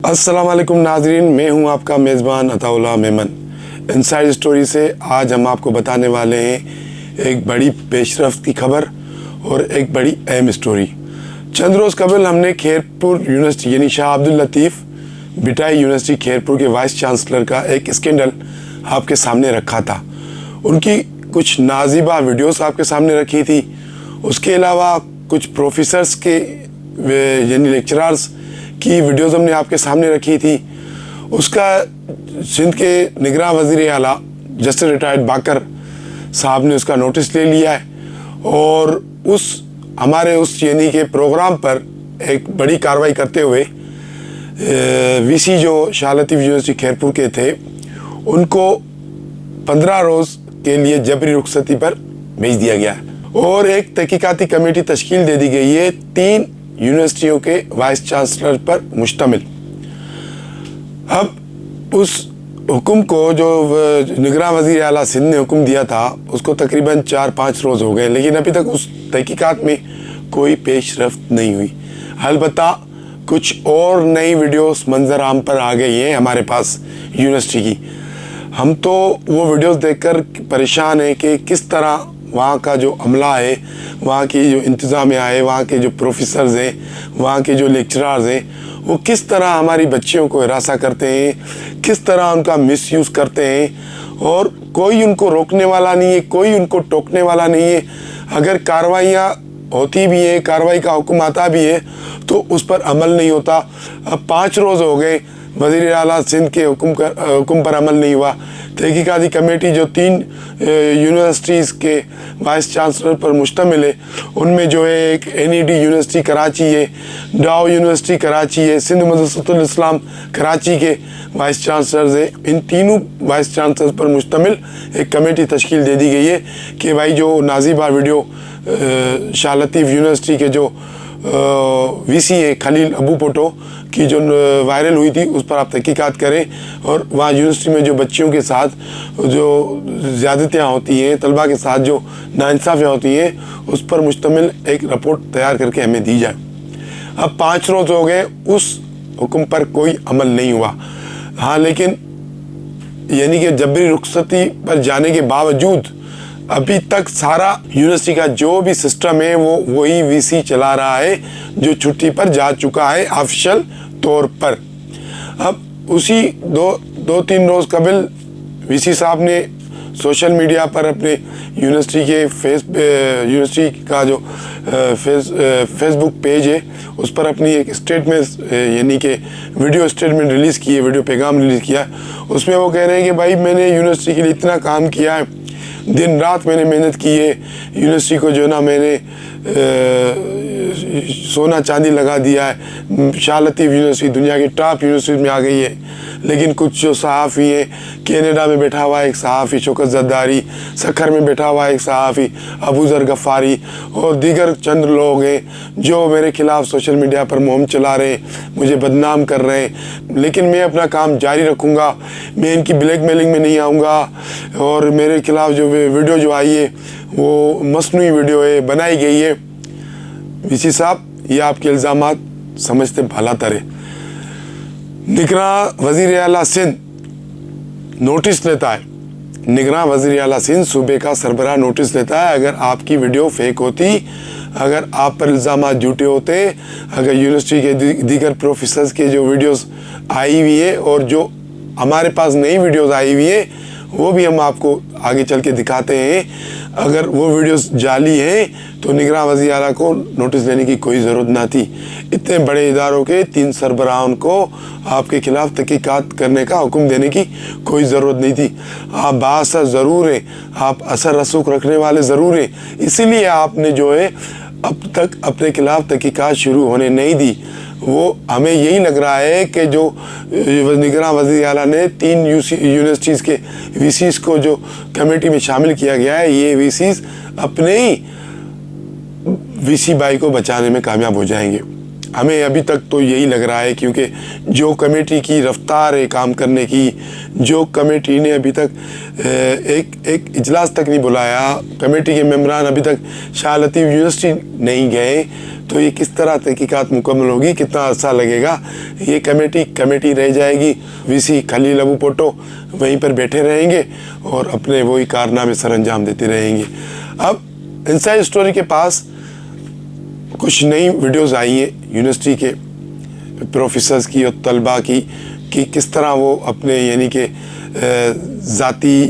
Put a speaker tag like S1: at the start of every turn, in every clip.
S1: अस्सलाम वालेकुम नाजरीन, मैं हूं आपका मेज़बान अताउल्लाह मेमन। इनसाइड स्टोरी से आज हम आपको बताने वाले हैं एक बड़ी पेशरफ्त की खबर और एक बड़ी अहम स्टोरी। चंद रोज़ कबल हमने खैरपुर यूनिवर्सिटी यानी शाह अब्दुल लतीफ़ बिटाई यूनिवर्सिटी खैरपुर के वाइस चांसलर का एक स्कैंडल आपके सामने रखा था। उनकी कुछ नाजिबा वीडियोस आपके सामने रखी थी। उसके अलावा कुछ प्रोफेसर्स के यानी लेक्चरर्स की वीडियोस हमने आपके सामने रखी थी। उसका सिंध के निगरान वज़ीर आला जस्टिस रिटायर्ड बाकर साहब ने उसका नोटिस ले लिया है और हमारे उस यानी के प्रोग्राम पर एक बड़ी कार्रवाई करते हुए वीसी जो शाह लतीफ़ यूनिवर्सिटी खैरपुर के थे उनको 15 रोज़ के लिए जबरी रुखसती पर भेज दिया गया और एक तहकीकाती कमेटी तश्कील दे दी गई है 3 यूनिवर्सिटियों के वाइस चांसलर पर मुश्तमिल। अब उस हुक्म को जो निगरान वज़ीर आला सिंध ने हुक्म दिया था उसको तकरीबन 4-5 रोज़ हो गए, लेकिन अभी तक उस तहकीकात में कोई पेशरफ्त नहीं हुई। अलबत्ता कुछ और नई वीडियोस मंजर आम पर आ गई हैं हमारे पास यूनिवर्सिटी की। हम तो वो वीडियोस देखकर परेशान हैं कि किस तरह वहाँ का जो अमला है, वहाँ की जो इंतज़ामिया है, वहाँ के जो प्रोफेसर्स हैं, वहाँ के जो लेक्चरर्स हैं, वो किस तरह हमारी बच्चियों को हिरासा करते हैं, किस तरह उनका मिसयूज़ करते हैं और कोई उनको रोकने वाला नहीं है, कोई उनको टोकने वाला नहीं है। अगर कार्रवाइयाँ होती भी है, कार्रवाई का हुक्म आता भी है तो उस पर अमल नहीं होता। अब 5 रोज़ हो गए वज़ीर आला सिंध के हुक्म पर अमल नहीं हुआ। तहकीकाती कमेटी जो 3 यूनिवर्सिटीज़ के वाइस चांसलर पर मुश्तमिल है उनमें जो है एक NED यूनिवर्सिटी कराची है, डाउ यूनिवर्सिटी कराची है, सिंध मदरसतुल इस्लाम कराची के वाइस चांसलर्स है। इन तीनों वाइस चांसलर पर मुश्तमिल एक कमेटी तश्कील दे दी गई है कि भाई जो नाजिबा वीडियो शाह लतीफ़ यूनिवर्सिटी के जो वीसी है खलील अबू पोटो की जो वायरल हुई थी उस पर आप तहकीकात करें और वहाँ यूनिवर्सिटी में जो बच्चियों के साथ जो ज़्यादतियाँ होती हैं, तलबा के साथ जो नाइंसाफ़ियाँ होती हैं उस पर मुश्तमिल एक रिपोर्ट तैयार करके हमें दी जाए। अब 5 रोज़ हो गए, उस हुक्म पर कोई अमल नहीं हुआ। हाँ, लेकिन यानी कि जबरी रुखसती पर जाने के बावजूद अभी तक सारा यूनिवर्सिटी का जो भी सिस्टम है वो वही वीसी चला रहा है जो छुट्टी पर जा चुका है ऑफिशियल तौर पर। अब उसी 2-3 रोज़ कबल वीसी साहब ने सोशल मीडिया पर अपने यूनिवर्सिटी के यूनिवर्सिटी का जो फेसबुक पेज है उस पर अपनी एक स्टेटमेंट यानी कि वीडियो स्टेटमेंट रिलीज़ की है, वीडियो पैगाम रिलीज़ किया। उसमें वो कह रहे हैं कि भाई मैंने यूनिवर्सिटी के लिए इतना काम किया है, दिन रात मैंने मेहनत की है, यूनिवर्सिटी को जो ना मैंने सोना चांदी लगा दिया है। शाह लतीफ़ यूनिवर्सिटी दुनिया की टॉप यूनिवर्सिटी में आ गई है, लेकिन कुछ जो सहाफ़ी हैं, कनाडा में बैठा हुआ एक सहाफ़ी शौकत ज़रदारी, सखर में बैठा हुआ एक सहाफ़ी अबू ज़र गफ़ारी और दीगर चंद लोग हैं जो मेरे ख़िलाफ़ सोशल मीडिया पर मुहिम चला रहे हैं, मुझे बदनाम कर रहे हैं। लेकिन मैं अपना काम जारी रखूँगा, मैं इनकी ब्लैकमेलिंग में नहीं आऊँगा और मेरे ख़िलाफ़ जो वीडियो जो आई है वो मसनूई वीडियो है, बनाई गई है। वीसी साहब, ये आपके इल्ज़ामात समझते भला तरह। निगरान वज़ीर आला सिंध नोटिस लेता है, निगरान वज़ीर आला सिंध सूबे का सरबराह नोटिस लेता है अगर आपकी वीडियो फेक होती, अगर आप पर इल्ज़ामात झूठे होते, अगर यूनिवर्सिटी के दीगर प्रोफेसर्स के जो वीडियोस आई हुई है और जो हमारे पास नई वीडियोस आई हुई है वो भी हम आपको आगे चल के दिखाते हैं। अगर वो वीडियोस जाली हैं तो निगरान वज़ीर आला को नोटिस लेने की कोई ज़रूरत ना थी। इतने बड़े इदारों के 3 सरबराहों को आपके ख़िलाफ़ तहकीकात करने का हुक्म देने की कोई ज़रूरत नहीं थी। आप बाअसर ज़रूर हैं, आप असर रसूख रखने वाले ज़रूर हैं, इसीलिए आपने जो है अब तक अपने ख़िलाफ़ तहकीकात शुरू होने नहीं दी। वो हमें यही लग रहा है कि जो निगरान वज़ीर आला ने 3 यूनिवर्सिटीज़ के वीसीस को जो कमेटी में शामिल किया गया है, ये वीसीस अपने ही वीसी भाई को बचाने में कामयाब हो जाएंगे। हमें अभी तक तो यही लग रहा है, क्योंकि जो कमेटी की रफ्तार है काम करने की, जो कमेटी ने अभी तक एक इजलास तक नहीं बुलाया, कमेटी के मेंबरान अभी तक शाह लतीफ़ यूनिवर्सिटी नहीं गए, तो ये किस तरह तहकीकात मुकम्मल होगी, कितना अर्सा लगेगा। ये कमेटी रह जाएगी, वीसी खलील अबू भुट्टो वहीं पर बैठे रहेंगे और अपने वही कारनामे सर अंजाम देते रहेंगे। अब इनसाइड स्टोरी के पास कुछ नई वीडियोस आई हैं यूनिवर्सिटी के प्रोफेसर्स की और तलबा की, कि किस तरह वो अपने यानी कि ज़ाती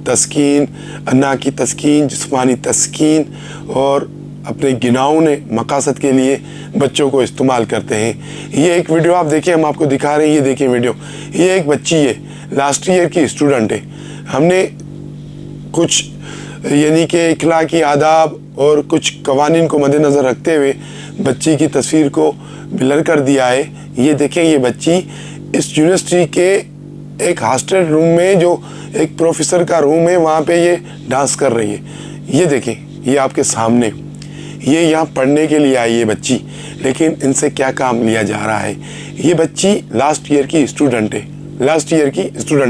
S1: तस्कीन, अन्ना की तस्कीन, जिस्मानी तस्कीन और अपने गिनाउन मकासद के लिए बच्चों को इस्तेमाल करते हैं। ये एक वीडियो आप देखिए, हम आपको दिखा रहे हैं, ये देखिए वीडियो। ये एक बच्ची है, लास्ट ईयर की स्टूडेंट है। हमने कुछ यानी कि इखलाकी आदाब और कुछ कवानीन को मद्देनज़र रखते हुए बच्ची की तस्वीर को ब्लर कर दिया है। ये देखें, ये बच्ची इस यूनिवर्सिटी के एक हॉस्टल रूम में, जो एक प्रोफेसर का रूम है, वहाँ पे ये डांस कर रही है। ये देखें, ये आपके सामने, ये यहाँ पढ़ने के लिए आई है बच्ची, लेकिन इनसे क्या काम लिया जा रहा है। ये बच्ची लास्ट ईयर की स्टूडेंट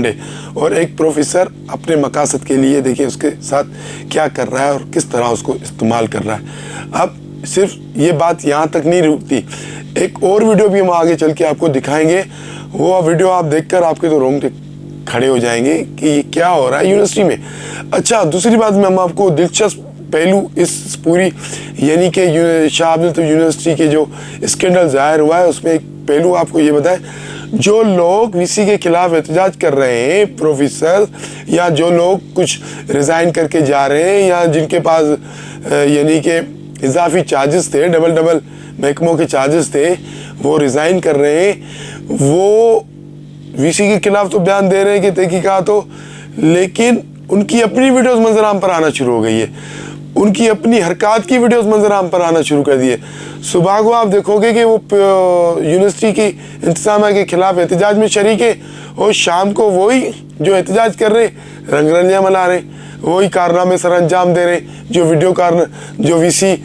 S1: है और एक प्रोफेसर अपने मकासद के लिए देखिए उसके साथ क्या कर रहा है और किस तरह उसको इस्तेमाल कर रहा है। अब सिर्फ ये बात यहाँ तक नहीं रुकती, एक और वीडियो भी हम आगे चल के आपको दिखाएंगे। वो वीडियो आप देखकर आपके तो रोंगटे खड़े हो जाएंगे कि ये क्या हो रहा है यूनिवर्सिटी में। अच्छा, दूसरी बात में हम आपको दिलचस्प पहलू इस पूरी यानी कि शाह अब्दुल लतीफ़ यूनिवर्सिटी के जो स्कैंडल ज़ाहिर हुआ है, उसमें एक पहलू आपको ये बताएं, जो लोग वीसी के खिलाफ एहतजाज कर रहे हैं, प्रोफेसर या जो लोग कुछ रिज़ाइन करके जा रहे हैं या जिनके पास यानी कि इजाफी चार्जेस थे, डबल महकमों के चार्जेस थे, वो रिज़ाइन कर रहे हैं, वो वीसी के खिलाफ तो बयान दे रहे हैं कि तहकीकात हो, लेकिन उनकी अपनी वीडियोस मंजर आम पर आना शुरू हो गई है, उनकी अपनी हरकत की वीडियोस मंजर आम पर आना शुरू कर दिए। सुबह को आप देखोगे कि वो यूनिवर्सिटी की इंतजामिया के खिलाफ एहतजाज में शरीक है और शाम को वही जो एहतजाज कर रहे रंगरलियाँ मना रहे, वही कारनामे सर अंजाम दे रहे, जो वीसी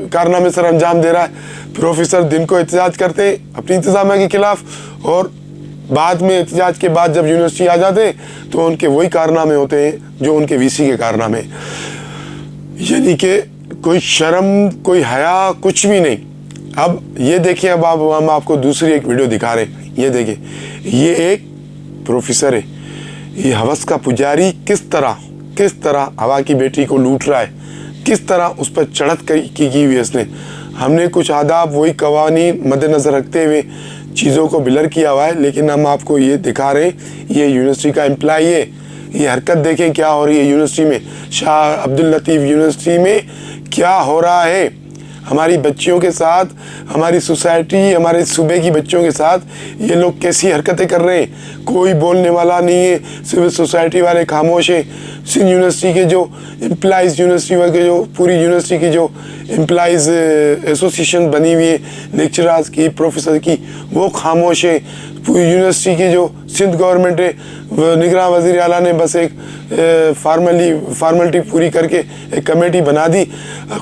S1: कारनामे सर अंजाम दे रहा है। प्रोफेसर दिन को एहतजाज करते हैं अपनी इंतजामिया के खिलाफ और बाद में एहतजाज के बाद जब यूनिवर्सिटी आ जाते तो उनके वही कारनामे होते हैं जो उनके वीसी के कारनामे, यानी कि कोई शर्म, कोई हया, कुछ भी नहीं। अब ये देखिए, अब हम आपको दूसरी एक वीडियो दिखा रहे हैं। ये देखिए, ये एक प्रोफेसर है, ये हवस का पुजारी किस तरह हवा की बेटी को लूट रहा है, किस तरह उस पर चढ़त की हुई है इसने। हमने कुछ आदाब, वही कवानीन मद्देनज़र रखते हुए चीज़ों को ब्लर किया हुआ है, लेकिन हम आपको ये दिखा रहे हैं। ये यूनिवर्सिटी का एम्प्लॉई है, ये हरकत देखें क्या हो रही है यूनिवर्सिटी में, शाह अब्दुल लतीफ़ यूनिवर्सिटी में क्या हो रहा है हमारी बच्चियों के साथ, हमारी सोसाइटी, हमारे सूबे की बच्चियों के साथ ये लोग कैसी हरकतें कर रहे हैं। कोई बोलने वाला नहीं है, सिविल सोसाइटी वाले खामोश हैं। सिंध यूनिवर्सिटी के जो एम्प्लॉइज़, यूनिवर्सिटी के जो पूरी यूनिवर्सिटी की जो एम्प्लॉइज़ एसोसिएशन बनी हुई है, लेक्चरार्स की, प्रोफेसर की, वो खामोश है। पूरी यूनिवर्सिटी की जो सिंध गवर्नमेंट है, निगरान वज़ीर आला ने बस एक फॉर्मेलिटी पूरी करके एक कमेटी बना दी।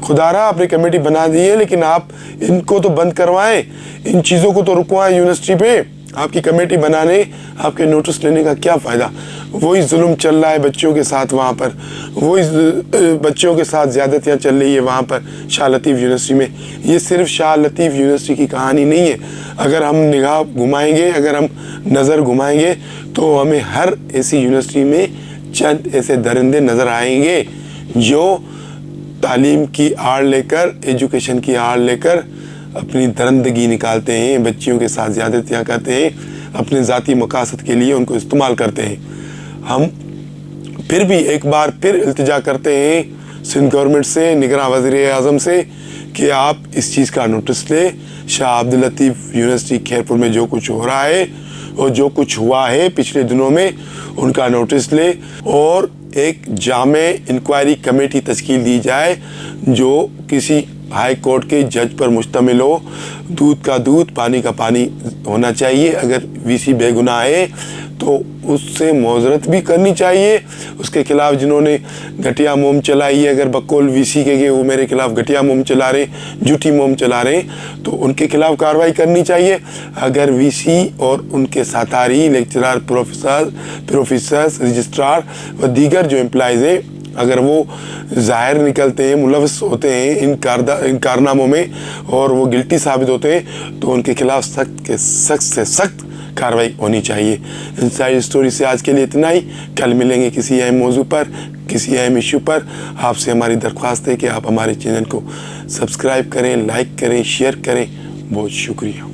S1: खुदारा आपने कमेटी बना दी है, लेकिन आप इनको तो बंद करवाएं, इन चीज़ों को तो रुकवाएं। यूनिवर्सिटी पे आपकी कमेटी बनाने, आपके नोटिस लेने का क्या फ़ायदा। वही जुल्म चल रहा है बच्चियों के साथ वहाँ पर, वही बच्चियों के साथ ज़्यादतियाँ चल रही है वहाँ पर शाह लतीफ़ यूनिवर्सिटी में। ये सिर्फ शाह लतीफ़ यूनिवर्सिटी की कहानी नहीं है। अगर हम निगाह घुमाएंगे, अगर हम नज़र घुमाएंगे तो हमें हर ऐसी यूनिवर्सिटी में चंद ऐसे दरिंदे नज़र आएंगे जो तालीम की आड़ लेकर, एजुकेशन की आड़ लेकर अपनी दरिंदगी निकालते हैं, बच्चियों के साथ ज़्यादतियाँ करते हैं, अपने ज़ाती मकासद के लिए उनको इस्तेमाल करते हैं। हम फिर भी एक बार फिर इल्तिजा करते हैं सिंध गवर्नमेंट से, निगरान वज़ीर आज़म से, कि आप इस चीज़ का नोटिस लें। शाह अब्दुल लतीफ़ यूनिवर्सिटी खैरपुर में जो कुछ हो रहा है और जो कुछ हुआ है पिछले दिनों में, उनका नोटिस ले और एक जामे इंक्वायरी कमेटी तश्कील दी जाए जो किसी हाई कोर्ट के जज पर मुश्तमिल हो। दूध का दूध, पानी का पानी होना चाहिए। अगर वीसी बेगुनाह है तो उससे मुआवजत भी करनी चाहिए। उसके खिलाफ जिन्होंने घटिया मुहिम चलाई है, अगर बकौल वीसी के वो मेरे खिलाफ घटिया मुहिम चला रहे, झूठी मुहिम चला रहे, तो उनके खिलाफ कार्रवाई करनी चाहिए। अगर वीसी और उनके साथी लेक्चरर, प्रोफेसर्स, रजिस्ट्रार व दीगर जो एम्प्लॉइज़ हैं, अगर वो ज़ाहिर निकलते हैं, मुलव्वस होते हैं इन कारनामों में और वो गिल्टी साबित होते हैं, तो उनके खिलाफ सख्त से सख्त कार्रवाई होनी चाहिए। इनसाइड स्टोरी से आज के लिए इतना ही। कल मिलेंगे किसी अहम मौजू पर, किसी अहम इशू पर। आपसे हमारी दरख्वास्त है कि आप हमारे चैनल को सब्सक्राइब करें, लाइक करें, शेयर करें। बहुत शुक्रिया।